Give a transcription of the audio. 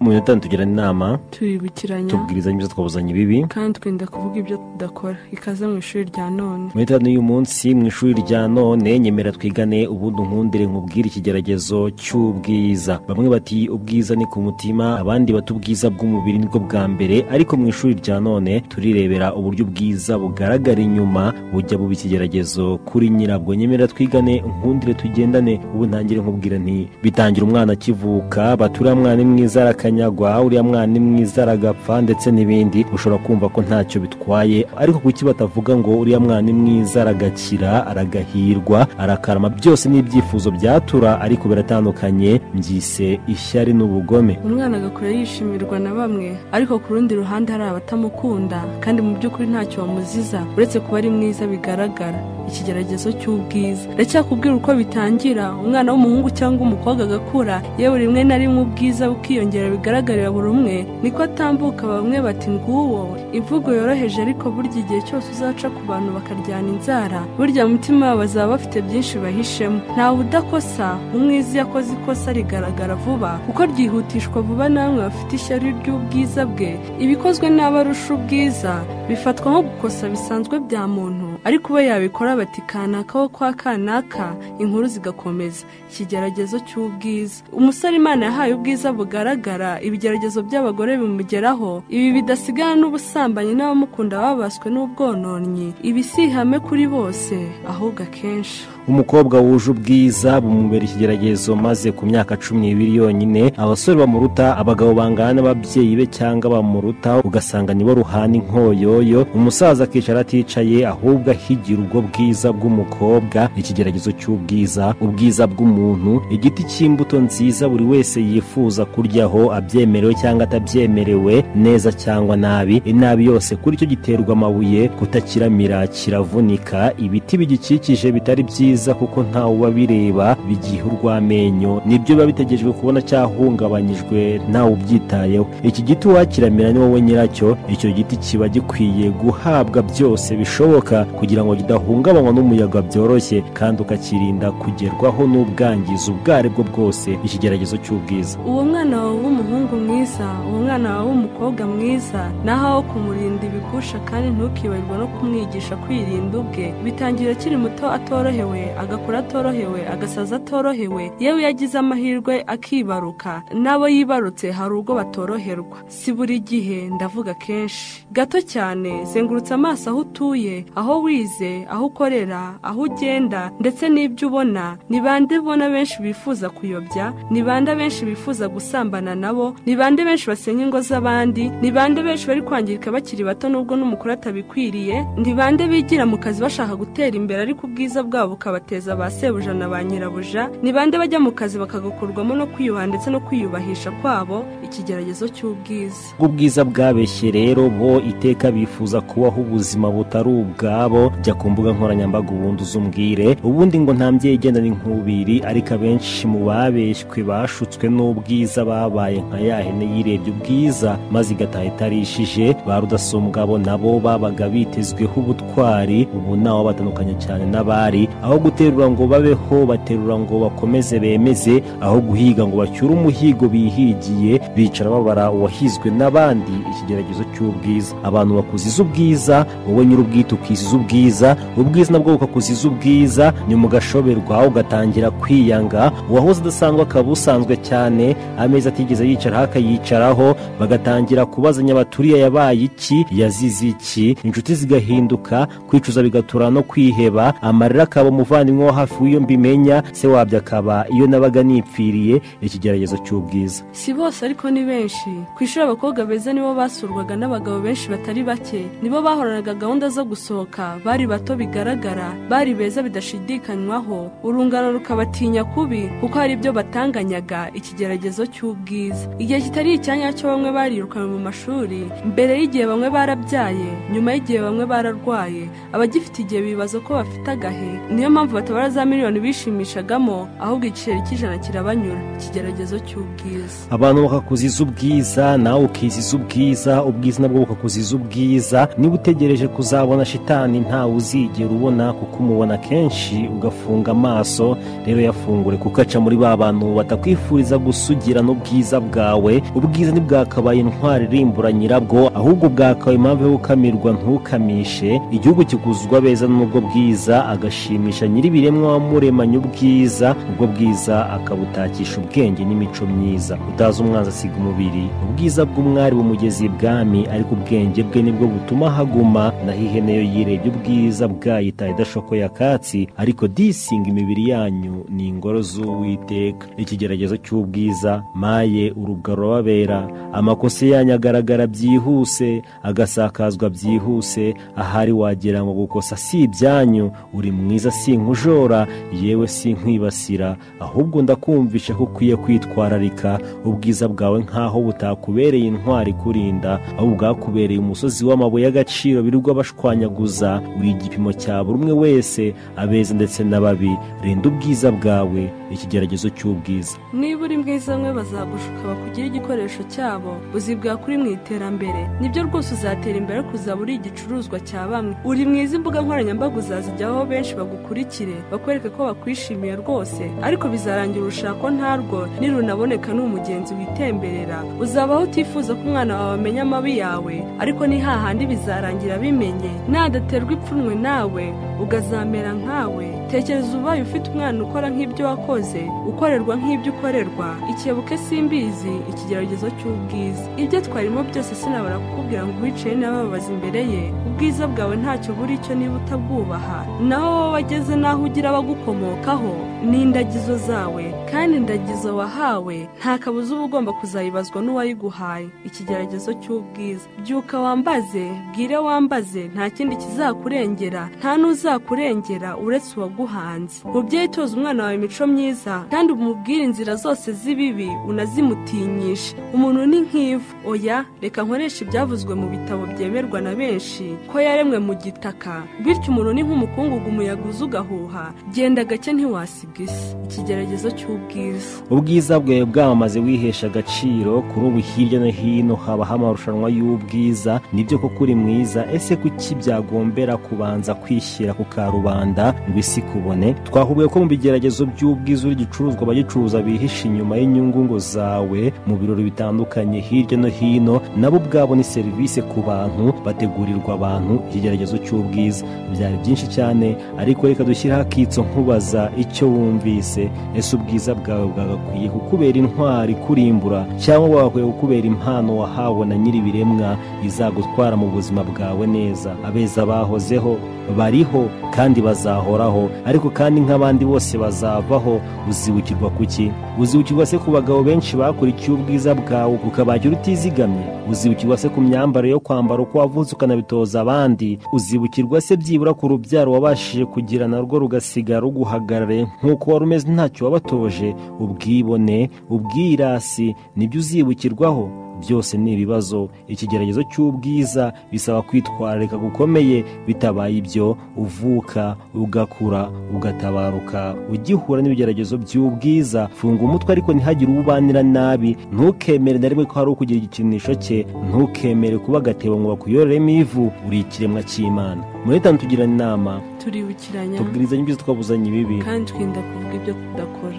mu minota tugira inama turibukiranya tubwirizanya ibyo twabuzanye ibibi kandi twenda kuvuga ibyo tudakora. Ikaze mu ishuri rya none. Mu minota y'uyu munsi mu ishuri rya none nyemera twigane ubundi nkundire nkubwire ikigeragezo cy'ubwiza. Bamwe bati ubwiza ni ku mutima, abandi bati ubwiza bw'umubiri nibwo bwa mbere, ariko mu ishuri rya none turirebera uburyo ubwiza bugaragara inyuma bujya buba ikigeragezo kuri nyirabwo. Nyemera twigane nkundire tugendane. Ubu ntangire nkubwira nti bitangira umwana akivuka, batura mwana mwiza arakanyagwa, uriya mwana mwiza aragapfa ndetse n'ibindi. Ushobora kumva ko ntacyo bitwaye, ariko kuki batavuga ngo uriya mwana mwiza aragakira, aragahirwa, arakarama? Byose ni ibyifuzo byatura, ariko biratandukanye, mbyise ishyari n'ubugome. Umwana agakura yishimirwa na bamwe, ariko ku rundi ruhande hari abatamukunda kandi mu by'ukuri ntacyo bamuziza uretse kuba ari mwiza bigaragara. Ikigeragezo cy'ubwiza. Ndacyakubwira uko bitangira. Umwana w'umuhungu cyangwa umukobwa agakura, yewe rimwe na rimwe ubwiza bukiyongera bigaragarira buri umwe, niko atambuka. Bamwe bati nguwo. Imvugo yoroheje, ariko burya igihe cyose uzaca ku bantu bakaryana inzara, burya mu mutima wabo bazaba bafite byinshi bahishemo. Ntawe udakosa. Umwiza yakoze ikosa rigaragara vuba, kuko ryihutishwa vuba namwe bafite ishyari ry'ubwiza bwe. Ibikozwe n'abarusha ubwiza bifatwa nko gukosa bisanzwe bya muntu, ariko we yabikora bati kanaka wo kwa kanaka, inkuru zigakomeza. Ikigeragezo cy'ubwiza. Umusore Imana yahaye ubwiza bugaragara, ibigeragezo by'abagore bimugeraho. Ibi bidasigana n'ubusambanyi n'abamukunda babaswe n'ubwononnyi. Ibi si ihame kuri bose, ahubwo akenshi umukobwa wuje ubwiza bumubera ikigeragezo, maze ku myaka 12 yonyine abasore bamuruta, abagabo bangana n'ababyeyi be cyangwa bamuruta, ugasanga nibo ruhana inkoyoyo. Umusaza akicara aticaye, ahubwo ahigira ubwo bwiza bw'umukobwa. Ikigeragezo cy'ubwiza. Ubwiza bw'umuntu, igiti cy'imbuto nziza buri wese yifuza kuryaho, abyemerewe cyangwa atabyemerewe, neza cyangwa nabi. Inabi yose kuri cyo giterwa amabuye, kutakiramira kiravunika. Ibiti bigikikije bitari byiza kuko ntawe ubabireba, bigiha urw'amenyo. Nibyo biba bitegejwe kubona cyahungabanyijwe ntawe ubyitayeho. Iki giti wakiramira ni wowe nyiracyo. Icyo giti kiba gikwiye guhabwa byose bishoboka kugira ngo kidahungabanywa n'umuyaga byoroshye, kandi ukakirinda kugerwaho n'ubwangiza ubwo aribwo bwose. Ikigeragezo cy'ubwiza. Uwo mwana wawe w'umuhungu mwiza, uwo mwana wawe w'umukobwa mwiza, naho aho kumurinda ibigusha kandi ntukibagirwe no kumwigisha kwirinda ubwe. Bitangira akiri muto atorohewe, agakura atorohewe, agasaza atorohewe. Yewe yagize amahirwe akibaruka, nabo yibarutse hari ubwo batoroherwa. Si buri gihe, ndavuga kenshi. Gato cyane, zengurutse amaso aho utuye, aho wize, aho ukorera, aho ugenda, ndetse n'ibyo ubona. Ni bande ubona benshi bifuza kuyobya? Ni bande benshi bifuza gusambana nabo? Ni bande benshi basenya ingo z'abandi? Ni bande benshi bari kwangirika bakiri bato nubwo n'umukuru atabikwiriye? Ni bande bigira mu kazi bashaka gutera imbere, ariko ubwiza bwabo bukabateza ba sebuja na ba nyirabuja? Ni bande bajya mu kazi bakagakurwamo no kwiyubaha ndetse no kwiyubahisha kwabo? Ikigeragezo cy'ubwiza. Ubwiza bwabeshye rero, bo iteka bifuza kubaho ubuzima butari ubwabo. Jya ku mbuga nkoranyambaga ubundi uzumbwire. Ubundi ngo nta mbyeyi igenda n'inkubiri, ariko abenshi mu babeshywe bashutswe n'ubwiza babaye nka ya hene yirebye ubwiza maze igataha itarishije. Ba rudasumbwabo nabo babaga bitezweho ubutwari, ubu nawo batandukanye cyane n'abari. Aho guterura ngo babeho, baterura ngo bakomeze bemeze. Aho guhiga ngo bacyure umuhigo bihigiye, bicara babara uwahizwe n'abandi. Ikigeragezo cy'ubwiza. Abantu bakuziza ubwiza, wowe nyir'ubwite ukiziza ubwiza. Ubwiza nabwo bukakuziza ubwiza, nyuma ugashoberwa ugatangira kwiyanga. Uwahoze adasanzwe akaba usanzwe cyane, ameza atigeze yicaraho akayicaraho. Bagatangira kubazanya baturiye yabaye iki, yazize iki. Inshuti zigahinduka, kwicuza bigatura no kwiheba. Amarira akaba umuvandimwe wo hafi w'iyo mbimenya, se wabyo akaba iyo nabaga nipfiriye. Ikigeragezo cy'ubwiza. Si bose ariko ni benshi. Ku ishuri abakobwa beza nibo basurwaga n'abagabo benshi batari bake. Nibo bahoranaga gahunda zo gusohoka, bari bato bigaragara, bari beza bidashidikanywaho. Urungano rukabatinya kubi kuko hari ibyo batanganyaga. Ikigeragezo cy'ubwiza. Igihe kitari icyanya cyo bamwe barirukanwe mu mashuri, mbere y'igihe bamwe barabyaye, nyuma y'igihe bamwe bararwaye. Abagifite igihe bibaza ko bafite agahe. Niyo mpamvu mpamvu batabara za miliyoni bishimishagamo, ahubwo igiceri cy'ijana kirabanyura. Ikigeragezo cy'ubwiza. Abantu bakakuziza ubwiza, nawe ukiziza ubwiza, ubwiza nabwo bukakuziza ubwiza. Niba utegereje kuzabona shitani ntawe uzigera ubona, kuko umubona kenshi ugafunga amaso. Rero yafungure, kuko aca muri ba bantu batakwifuriza gusugira n'ubwiza bwawe. Ubwiza ntibwakabaye intwari irimbura nyirabwo, ahubwo bwakabaye impamvu yo gukamirwa ntukamishe. Igihugu kikuzuzwa beza n'ubwo bwiza, agashimisha nyir'ibiremwa wamuremanye ubwiza. Ubwo bwiza akabutakisha ubwenge n'imico myiza. Utazi umwanzi asiga umubiri. Ubwiza bw'umwari bumugeza ibwami, ariko ubwenge bwe nibwo butuma haguma. Naho ihene yo yirebye ubwiza bwayita idashokoye akatsi, ariko disinga imibiri yanyu ni ingoro z'Uwiteka. Ikigeragezo cy'ubwiza, maye urubwa rurababera. Amakosa yanyu agaragara byihuse, agasakazwa byihuse. Ahari wagira ngo gukosa si ibyanyu. Uri mwiza sinkujora, yewe sinkwibasira, ahubwo ndakumvisha ko ukwiye kwitwararika. Ubwiza bwawe nkaho butakubereye intwari kurinda, ahubwo bwakubereye umusozi w'amabuye y'agaciro birirwa bashwanyaguza. Uri igipimo cya buri umwe wese, abeza ndetse n'ababi. Rinda ubwiza bwawe. Ikigeragezo cy'ubwiza. Niba uri mwiza mwe bazagushuka bakugira igikoresho cyabo, uzibwa kuri mu iterambere. Nibyo rwose uzatera imbere, kuzaba uri igicuruzwa cya bamwe. Uri mwiza, imbuga nkoranyambaga uzazijyaho benshi bagukurikire, bakwereke ko bakwishimiye rwose, ariko bizarangira urushako ntarwo nirunaboneka n'umugenzi witemberera. Uzabaho utifuza ko umwana wawe amenya amabi yawe, ariko ni hahandi bizarangira bimenye. Nadaterwa ipfunwe nawe ugazamera nkawe. Tekereza ubaye ufite umwana ukora nk'ibyo wakoze, ukorerwa nk'ibyo ukorerwa. Ikebuke simbizi. Ikigeragezo cy'ubwiza. Ibyo twarimo byose sinabara kukubwira ngo wicaye n'ababaza imbere ye. Ubwiza bwawe ntacyo buri cyo niba utabwubaha. Naho wowe wageze naho ugira abagukomokaho n'indagizo zawe, kandi indagizo wahawe nta kabuza uba ugomba kuzayibazwa n'uwayiguhaye. Ikigeragezo cy'ubwiza. Byuka wambaze, bwire wambaze, nta kindi kizakurengera, nta n'uzakurengera uretse uwaguhanze. Mubyeyi, toza umwana wawe imico myiza, kandi umubwire inzira zose z'ibibi, unazimutinyishe. Umuntu ni nk'ivu. Oya, reka nkoresha ibyavuzwe mu bitabo byemerwa na benshi, ko yaremwe mu gitaka. Bityo umuntu ni nk'umukungugu umuyaga uza ugahuha. Genda gake ntiwasiga isi. Ikigeragezo cy'ubwiza. Ubwiza bwawe bwamamaze wihesha agaciro. Kuri ubu hirya no hino habaho amarushanwa y'ubwiza. Nibyo koko uri mwiza, ese kuki byagombera kubanza kwishyira ku karubanda ngo isi kubone? Twahubuye ko mu bigeragezo by'ubwiza uri gicuruzwa, abagicuruza bihisha inyuma y'inyungu ngo zawe. Mu birori bitandukanye hirya no hino, nabo ubwabo ni serivisi ku bantu, bategurirwa abantu. Ikigeragezo cy'ubwiza. Byari byinshi cyane, ariko reka dushyireho akitso nkubaza icyo wumvise. Ese ubwiza bwawe bwagakwiye kukubera intwari kurimbura, cyangwa bwagakwiye kukubera impano wahawe na nyir'ibiremwa izagutwara mu buzima bwawe neza? Abeza bahozeho, bariho, kandi bazahoraho, ariko kandi nk'abandi bose bazavaho. Uzibukirwa kuki? Uzibukirwa se ku bagabo benshi bakurikiye ubwiza bwawe ukabagira utizigamye? Uzibukirwa se ku myambaro yo kwambara uko wavutse ukanabitoza abandi? Uzibukirwa se byibura ku rubyaro wabashije kugira narwo rugasigara ruguhagarare nk'uko wari umeze ntacyo wabatoje? Ubwibone, ubwirasi nibyo uzibukirwaho. Byose ni ibibazo. Ikigeragezo cy'ubwiza bisaba kwitwararika gukomeye. Bitabaye ibyo, uvuka, ugakura, ugatabaruka, ugihura n'ibigeragezo by'ubwiza. Funga umutwe, ariko ntihagire ubanira nabi. Ntukemere na rimwe ko hari ukugira igikinisho cye. Ntukemere kuba agatebo ngo bakuyoreremo ivu. Uri ikiremwa cy'Imana. Muri tanu tugirana inama, turibukiranya, tubwirizanye ibyo twabuzanye ibibi, kandi twirinda kuvuga ibyo tudakora.